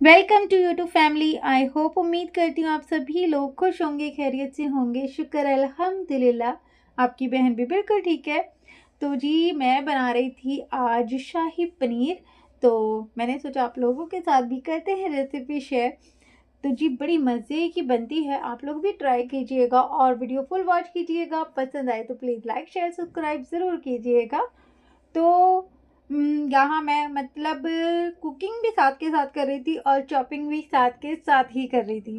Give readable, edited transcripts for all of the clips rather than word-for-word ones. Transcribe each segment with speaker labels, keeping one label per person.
Speaker 1: Welcome to YouTube family. I hope उम्मीद करती हूँ आप सभी लोग खुश होंगे, खैरियत से होंगे। शुक्र अल्हम्दुलिल्लाह आपकी बहन भी बिल्कुल ठीक है। तो जी मैं बना रही थी आज शाही पनीर। तो मैंने सोचा आप लोगों के साथ भी करते हैं रेसिपी शेयर। तो जी बड़ी मज़े की बनती है, आप लोग भी ट्राई कीजिएगा और वीडियो फुल वॉच कीजिएगा। पसंद आए तो प्लीज़ लाइक शेयर सब्सक्राइब ज़रूर कीजिएगा। तो यहाँ मैं मतलब कुकिंग भी साथ के साथ कर रही थी और चॉपिंग भी साथ के साथ ही कर रही थी।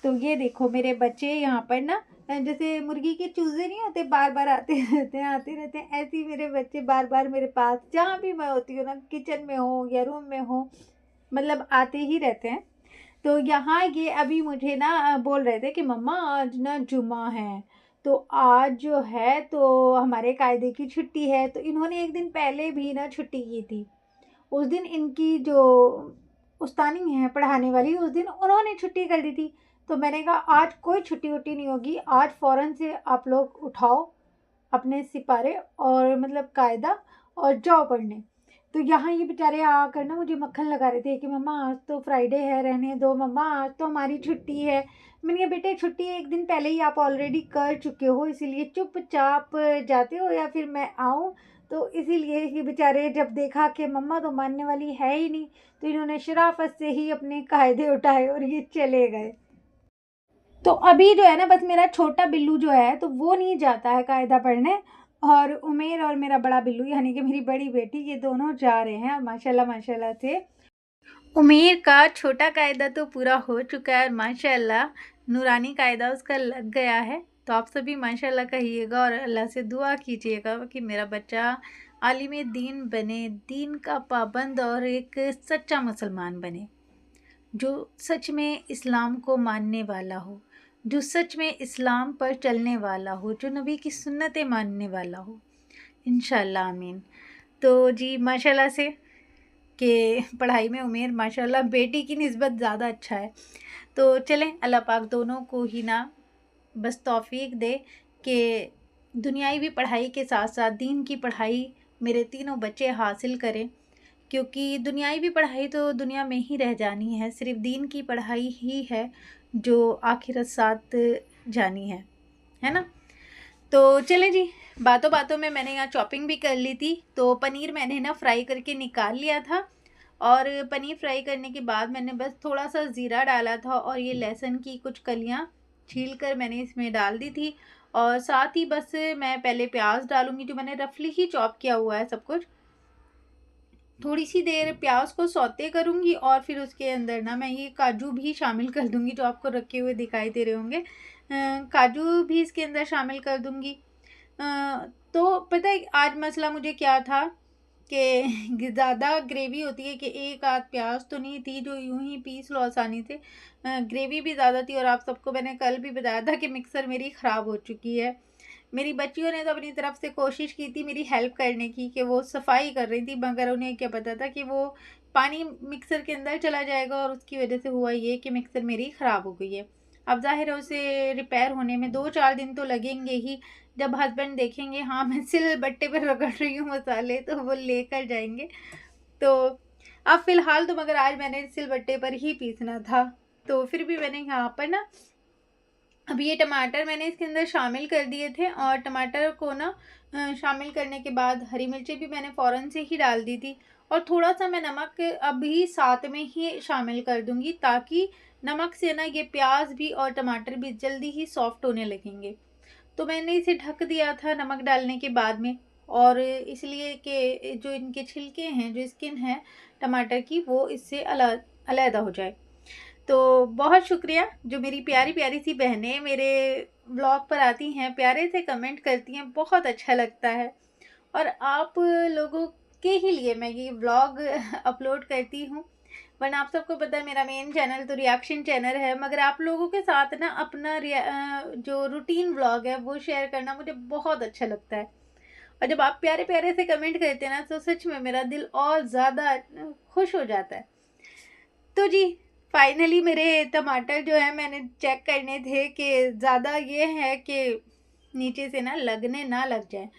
Speaker 1: तो ये देखो मेरे बच्चे यहाँ पर ना जैसे मुर्गी के चूजे नहीं होते, बार बार आते रहते हैं, ऐसे ही मेरे बच्चे बार बार मेरे पास जहाँ भी मैं होती हूँ ना, किचन में हो या रूम में हो, मतलब आते ही रहते हैं। तो यहाँ ये अभी मुझे ना बोल रहे थे कि मम्मा आज ना जुम्मा है, तो आज जो है तो हमारे कायदे की छुट्टी है। तो इन्होंने एक दिन पहले भी ना छुट्टी की थी। उस दिन इनकी जो उस्तानी है पढ़ाने वाली, उस दिन उन्होंने छुट्टी कर दी थी। तो मैंने कहा आज कोई छुट्टी वुट्टी नहीं होगी, आज फ़ौरन से आप लोग उठाओ अपने सिपारे और मतलब कायदा और जाओ पढ़ने। तो यहाँ ये बेचारे आकर ना मुझे मक्खन लगा रहे थे कि मम्मा आज तो फ्राइडे है, रहने दो मम्मा, आज तो हमारी छुट्टी है। मैंने कहा बेटे छुट्टी एक दिन पहले ही आप ऑलरेडी कर चुके हो, इसीलिए चुपचाप जाते हो या फिर मैं आऊँ। तो इसीलिए ये बेचारे जब देखा कि मम्मा तो मानने वाली है ही नहीं, तो इन्होंने शराफत से ही अपने कायदे उठाए और ये चले गए। तो अभी जो है ना, बस मेरा छोटा बिल्लू जो है तो वो नहीं जाता है कायदा पढ़ने, और उमेर और मेरा बड़ा बिल्लू यानी कि मेरी बड़ी बेटी, ये दोनों जा रहे हैं माशाल्लाह माशाल्लाह से। उमेर का छोटा कायदा तो पूरा हो चुका है और माशाल्लाह नूरानी कायदा उसका लग गया है। तो आप सभी माशाल्लाह कहिएगा और अल्लाह से दुआ कीजिएगा कि मेरा बच्चा आलिम दीन बने, दीन का पाबंद और एक सच्चा मुसलमान बने, जो सच में इस्लाम को मानने वाला हो, जो सच में इस्लाम पर चलने वाला हो, जो नबी की सुन्नतें मानने वाला हो, इंशाल्लाह आमीन। तो जी माशाल्लाह से कि पढ़ाई में उमेर माशाल्लाह बेटी की निस्बत ज़्यादा अच्छा है। तो चलें अल्लाह पाक दोनों को ही ना बस तौफीक दे कि दुनियावी भी पढ़ाई के साथ साथ दीन की पढ़ाई मेरे तीनों बच्चे हासिल करें, क्योंकि दुनियावी भी पढ़ाई तो दुनिया में ही रह जानी है, सिर्फ दीन की पढ़ाई ही है जो आखिरत साथ जानी है ना। तो चलें जी, बातों बातों में मैंने यहाँ चॉपिंग भी कर ली थी। तो पनीर मैंने ना फ्राई करके निकाल लिया था, और पनीर फ्राई करने के बाद मैंने बस थोड़ा सा ज़ीरा डाला था और ये लहसुन की कुछ कलियाँ छील कर मैंने इसमें डाल दी थी। और साथ ही बस मैं पहले प्याज डालूंगी, जो मैंने रफली ही चॉप किया हुआ है सब कुछ। थोड़ी सी देर प्याज को सौते करूंगी और फिर उसके अंदर ना मैं ये काजू भी शामिल कर दूंगी, जो आपको रखे हुए दिखाई दे रहे होंगे। काजू भी इसके अंदर शामिल कर दूंगी। तो पता है आज मसला मुझे क्या था कि ज़्यादा ग्रेवी होती है कि एक आध प्याज तो नहीं थी जो यूं ही पीस लो आसानी से, ग्रेवी भी ज़्यादा थी। और आप सबको मैंने कल भी बताया था कि मिक्सर मेरी ख़राब हो चुकी है। मेरी बच्चियों ने तो अपनी तरफ से कोशिश की थी मेरी हेल्प करने की, कि वो सफाई कर रही थी, मगर उन्हें क्या पता था कि वो पानी मिक्सर के अंदर चला जाएगा, और उसकी वजह से हुआ ये कि मिक्सर मेरी ख़राब हो गई है। अब ज़ाहिर है उसे रिपेयर होने में 2-4 दिन तो लगेंगे ही। जब हस्बैंड देखेंगे हाँ मैं सिल बट्टे पर रगड़ रही हूँ मसाले, तो वो लेकर जाएंगे। तो अब फ़िलहाल तो मगर आज मैंने सिल बट्टे पर ही पीसना था। तो फिर भी मैंने यहाँ पर ना अब ये टमाटर मैंने इसके अंदर शामिल कर दिए थे, और टमाटर को ना शामिल करने के बाद हरी मिर्चें भी मैंने फ़ौरन से ही डाल दी थी। और थोड़ा सा मैं नमक अभी साथ में ही शामिल कर दूंगी, ताकि नमक से ना ये प्याज भी और टमाटर भी जल्दी ही सॉफ्ट होने लगेंगे। तो मैंने इसे ढक दिया था नमक डालने के बाद में, और इसलिए कि जो इनके छिलके हैं, जो स्किन है टमाटर की, वो इससे अलग हो जाए। तो बहुत शुक्रिया जो मेरी प्यारी प्यारी सी बहनें मेरे व्लॉग पर आती हैं, प्यारे से कमेंट करती हैं, बहुत अच्छा लगता है। और आप लोगों के ही लिए मैं ये व्लॉग अपलोड करती हूँ, वरना आप सबको पता है मेरा मेन चैनल तो रिएक्शन चैनल है, मगर आप लोगों के साथ ना अपना जो रूटीन व्लॉग है वो शेयर करना मुझे बहुत अच्छा लगता है। और जब आप प्यारे प्यारे से कमेंट करते हैं ना, तो सच में मेरा दिल और ज़्यादा खुश हो जाता है। तो जी फाइनली मेरे टमाटर जो है मैंने चेक करने थे कि ज़्यादा ये है कि नीचे से ना लगने ना लग जाए।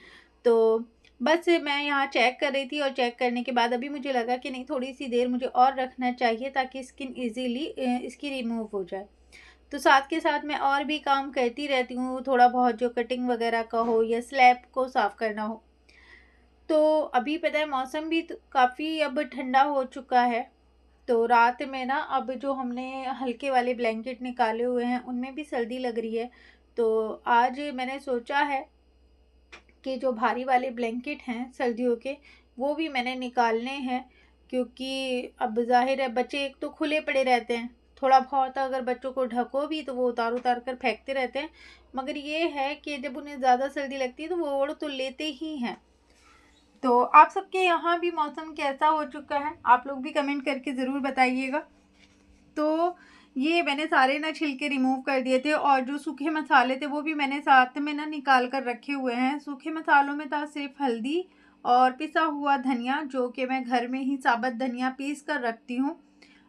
Speaker 1: तो बस मैं यहाँ चेक कर रही थी और चेक करने के बाद अभी मुझे लगा कि नहीं, थोड़ी सी देर मुझे और रखना चाहिए ताकि स्किन ईज़िली इसकी रिमूव हो जाए। तो साथ के साथ मैं और भी काम करती रहती हूँ, थोड़ा बहुत जो कटिंग वगैरह का हो या स्लैब को साफ़ करना हो। तो अभी पता है मौसम भी काफ़ी अब ठंडा हो चुका है, तो रात में ना अब जो हमने हल्के वाले ब्लैंकेट निकाले हुए हैं उनमें भी सर्दी लग रही है। तो आज मैंने सोचा है कि जो भारी वाले ब्लैंकेट हैं सर्दियों के, वो भी मैंने निकालने हैं, क्योंकि अब ज़ाहिर है बच्चे एक तो खुले पड़े रहते हैं, थोड़ा बहुत अगर बच्चों को ढको भी तो वो उतार उतार कर फेंकते रहते हैं, मगर ये है कि जब उन्हें ज़्यादा सर्दी लगती है तो वो ओढ़ तो लेते ही हैं। तो आप सबके यहाँ भी मौसम कैसा हो चुका है, आप लोग भी कमेंट करके ज़रूर बताइएगा। तो ये मैंने सारे ना छिलके रिमूव कर दिए थे, और जो सूखे मसाले थे वो भी मैंने साथ में ना निकाल कर रखे हुए हैं। सूखे मसालों में था सिर्फ हल्दी और पिसा हुआ धनिया, जो कि मैं घर में ही साबुत धनिया पीस कर रखती हूँ,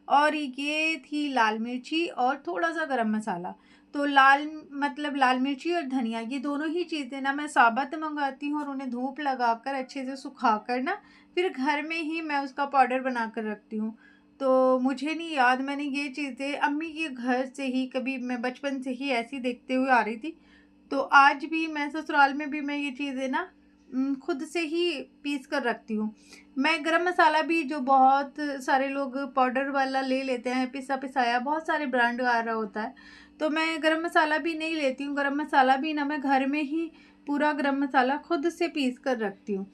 Speaker 1: और ये थी लाल मिर्ची और थोड़ा सा गरम मसाला। तो लाल मिर्ची और धनिया, ये दोनों ही चीज़ें ना मैं साबुत मंगाती हूँ और उन्हें धूप लगाकर अच्छे से सुखा कर ना फिर घर में ही मैं उसका पाउडर बना कर रखती हूँ। तो मुझे नहीं याद, मैंने ये चीज़ें अम्मी के घर से ही, कभी मैं बचपन से ही ऐसी देखते हुए आ रही थी। तो आज भी मैं ससुराल में भी मैं ये चीज़ें ना खुद से ही पीस कर रखती हूँ। मैं गरम मसाला भी, जो बहुत सारे लोग पाउडर वाला ले लेते हैं पिसा पिसाया, बहुत सारे ब्रांड आ रहा होता है, तो मैं गरम मसाला भी नहीं लेती हूँ। गरम मसाला भी ना मैं घर में ही पूरा गरम मसाला खुद से पीस कर रखती हूँ,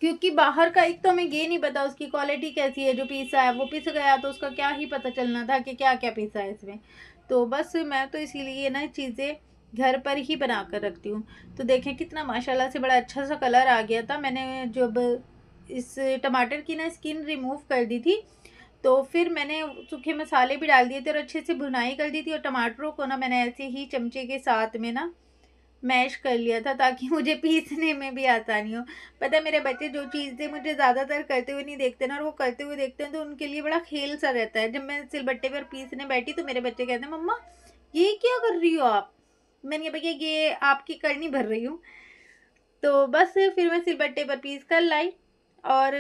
Speaker 1: क्योंकि बाहर का एक तो हमें ये नहीं पता उसकी क्वालिटी कैसी है। जो पीसा है वो पिस गया तो उसका क्या ही पता चलना था कि क्या क्या पीसा है इसमें। तो बस मैं तो इसीलिए ना चीज़ें घर पर ही बना कर रखती हूँ। तो देखें कितना माशाल्लाह से बड़ा अच्छा सा कलर आ गया था। मैंने जब इस टमाटर की ना स्किन रिमूव कर दी थी, तो फिर मैंने सूखे मसाले भी डाल दिए थे और अच्छे से भुनाई कर दी थी, और टमाटरों को ना मैंने ऐसे ही चमचे के साथ में ना मैश कर लिया था ताकि मुझे पीसने में भी आसानी हो। पता है मेरे बच्चे जो चीज़ें मुझे ज़्यादातर करते हुए नहीं देखते ना, और वो करते हुए देखते हैं, तो उनके लिए बड़ा खेल सा रहता है। जब मैं सिलबट्टे पर पीसने बैठी तो मेरे बच्चे कहते हैं, मम्मा ये क्या कर रही हो आप? मैंने कहा भैया ये आपकी करनी भर रही हूँ। तो बस फिर मैं सिलबट्टे पर पीस कर लाई, और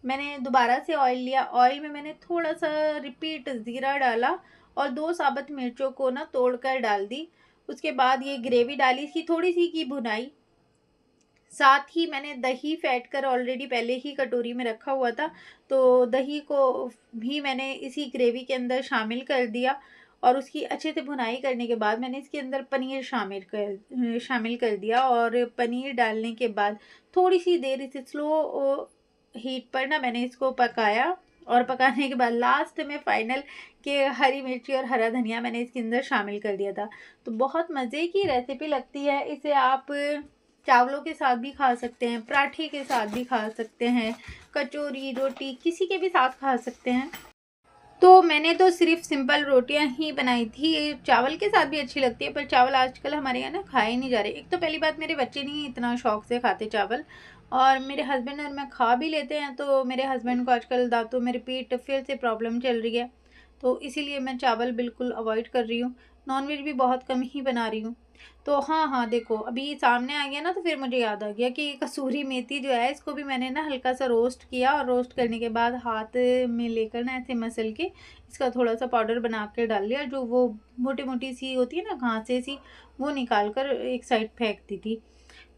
Speaker 1: मैंने दोबारा से ऑयल लिया। ऑयल में मैंने थोड़ा सा रिपीट ज़ीरा डाला और 2 साबुत मिर्चों को ना तोड़ कर डाल दी। उसके बाद ये ग्रेवी डाली, इसकी थोड़ी-सी की भुनाई। साथ ही मैंने दही फेंट कर ऑलरेडी पहले ही कटोरी में रखा हुआ था, तो दही को भी मैंने इसी ग्रेवी के अंदर शामिल कर दिया, और उसकी अच्छे से भुनाई करने के बाद मैंने इसके अंदर पनीर शामिल कर दिया, और पनीर डालने के बाद थोड़ी-सी देर इसे स्लो हीट पर ना मैंने इसको पकाया, और पकाने के बाद लास्ट में फाइनल के हरी मिर्ची और हरा धनिया मैंने इसके अंदर शामिल कर दिया था। तो बहुत मज़े की रेसिपी लगती है। इसे आप चावलों के साथ भी खा सकते हैं, पराठे के साथ भी खा सकते हैं, कचौरी, रोटी, किसी के भी साथ खा सकते हैं। तो मैंने तो सिर्फ सिंपल रोटियां ही बनाई थी, चावल के साथ भी अच्छी लगती है, पर चावल आजकल हमारे यहाँ ना खाए नहीं जा रहे। एक तो पहली बात, मेरे बच्चे नहीं इतना शौक से खाते चावल, और मेरे हस्बैंड और मैं खा भी लेते हैं, तो मेरे हस्बैंड को आजकल दांतों में रिपीट फिर से प्रॉब्लम चल रही है, तो इसीलिए मैं चावल बिल्कुल अवॉइड कर रही हूँ। नॉनवेज भी बहुत कम ही बना रही हूँ। तो हाँ हाँ, देखो अभी सामने आ गया ना, तो फिर मुझे याद आ गया कि कसूरी मेथी जो है, इसको भी मैंने ना हल्का सा रोस्ट किया, और रोस्ट करने के बाद हाथ में लेकर ना ऐसे मसल के इसका थोड़ा सा पाउडर बना के डाल लिया। जो वो मोटी मोटी सी होती है ना घासें सी, वो निकाल कर एक साइड फेंक दी थी।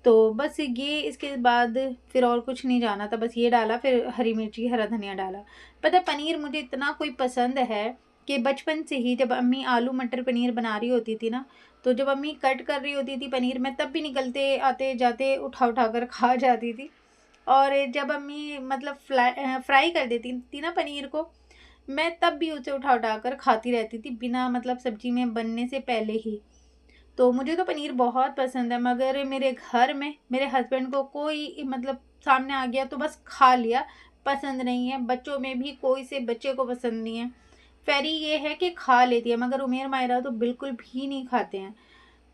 Speaker 1: तो बस ये इसके बाद फिर और कुछ नहीं जाना था, बस ये डाला, फिर हरी मिर्ची हरा धनिया डाला। पता है पनीर मुझे इतना कोई पसंद है कि बचपन से ही जब अम्मी आलू मटर पनीर बना रही होती थी ना, तो जब अम्मी कट कर रही होती थी पनीर, मैं तब भी निकलते आते जाते उठा उठा कर खा जाती थी। और जब अम्मी मतलब फ्राई कर देती थी ना पनीर को, मैं तब भी उसे उठा उठा कर खाती रहती थी, बिना मतलब सब्जी में बनने से पहले ही। तो मुझे तो पनीर बहुत पसंद है, मगर मेरे घर में मेरे हस्बैंड को कोई मतलब सामने आ गया तो बस खा लिया, पसंद नहीं है। बच्चों में भी कोई से बच्चे को पसंद नहीं है। फेरी ये है कि खा लेती है, मगर उमेर मायरा तो बिल्कुल भी नहीं खाते हैं।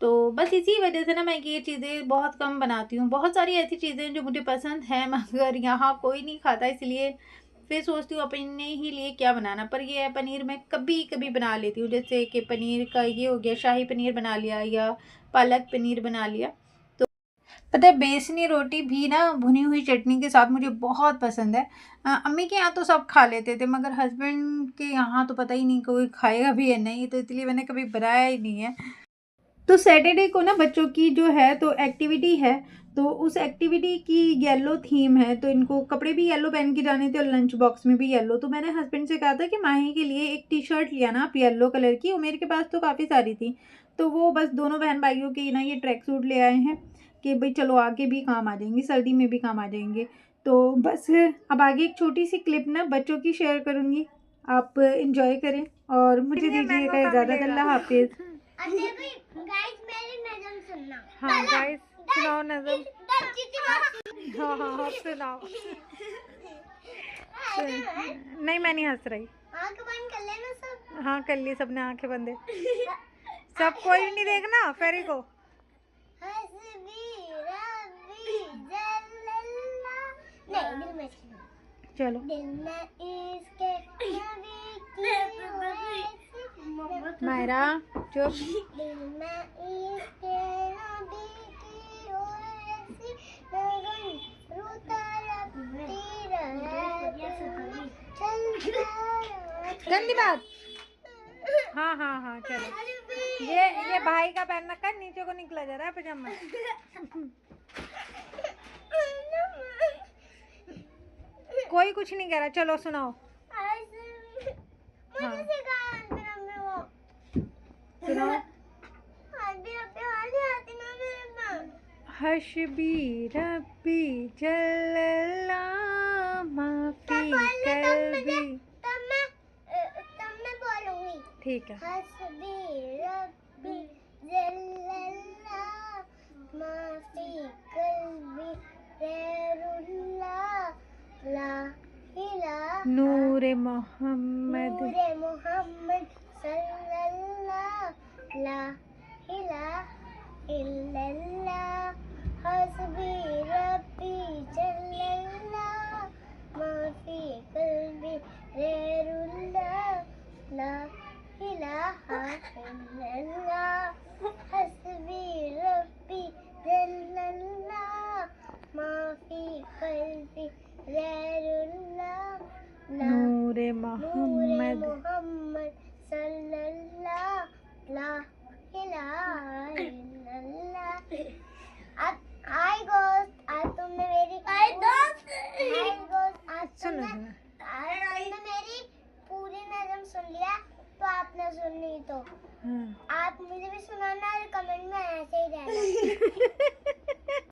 Speaker 1: तो बस इसी वजह से ना मैं ये चीज़ें बहुत कम बनाती हूँ। बहुत सारी ऐसी चीज़ें हैं जो मुझे पसंद हैं, मगर यहाँ कोई नहीं खाता, इसलिए फिर सोचती हूँ अपने ही लिए क्या बनाना। पर ये है, पनीर मैं कभी कभी बना लेती हूँ, जैसे कि पनीर का ये हो गया, शाही पनीर बना लिया या पालक पनीर बना लिया। पता है बेसनी रोटी भी ना भुनी हुई चटनी के साथ मुझे बहुत पसंद है। अम्मी के यहाँ तो सब खा लेते थे, मगर हस्बैंड के यहाँ तो पता ही नहीं कोई खाएगा भी या नहीं, तो इसलिए मैंने कभी बनाया ही नहीं है। तो सैटरडे को ना बच्चों की जो है तो एक्टिविटी है, तो उस एक्टिविटी की येलो थीम है, तो इनको कपड़े भी येलो पहन के जाने थे और लंच बॉक्स में भी येलो। तो मैंने हस्बैंड से कहा था कि माही के लिए एक टी शर्ट लिया ना आप येलो कलर की, और मेरे के पास तो काफ़ी सारी थी, तो वो बस दोनों बहन भाइयों के ना ये ट्रैक सूट ले आए हैं कि भाई चलो आगे भी काम आ जाएंगे, सर्दी में भी काम आ जाएंगे। तो बस अब आगे एक छोटी सी क्लिप ना बच्चों की शेयर करूँगी, आप इंजॉय करें और मुझे दीजिएगा इजाज़त। अल्लाह हाफिज़।
Speaker 2: गाइस मेरी नज़म सुनना।
Speaker 1: हाँ गाइस सुनाओ नज़म। हाँ हाँ आप सुनाओ। नहीं मैं नहीं हंस रही।
Speaker 2: आंख बंद कर लेना सब।
Speaker 1: हाँ कर ली सबने आंखें बंद। सब कोई नहीं देखना फेरी को।
Speaker 2: हस्बी रब्बी जल्लल्लाह। नहीं दिल में
Speaker 1: चलो
Speaker 2: दिल में इसके नबी की
Speaker 1: मायरा चुप।
Speaker 2: दिल में इसके नबी की ऐसी लगन रोता रबती रहे
Speaker 1: गंदी बात। हाँ हाँ हाँ चलो। ये भाई का पहन रखा है, नीचे को निकला जा रहा है पजामा। कोई कुछ नहीं कह रहा, चलो सुनाओ। हाँ सुनाओ। हस्बी रब्बी जल्लल्लाह माफी कल्बी।
Speaker 2: तब मैं बोलूंगी।
Speaker 1: ठीक है।
Speaker 2: हस्बी रब्बी जल्लल्लाह माफी कल्बी गैरुल्लाह ला इलाहा
Speaker 1: नूरे मोहम्मद
Speaker 2: नूरे मोहम्मद सल्लल्लाह ला इलाहा इल्लल्लाह हस्बी रब्बी जल्लल्लाह माफी कल्बी गैरुल्लाह ला इलाहा इल्लल्लाह हस्बी रब्बी जल्लल्लाह माफी कल्बी गैरुल्लाह
Speaker 1: नूरे
Speaker 2: मोहम्मद
Speaker 1: मोहम्मद
Speaker 2: सल्लल्लाह ला इलाहा इल्लल्लाह। अब आई गोस्ट आज तुमने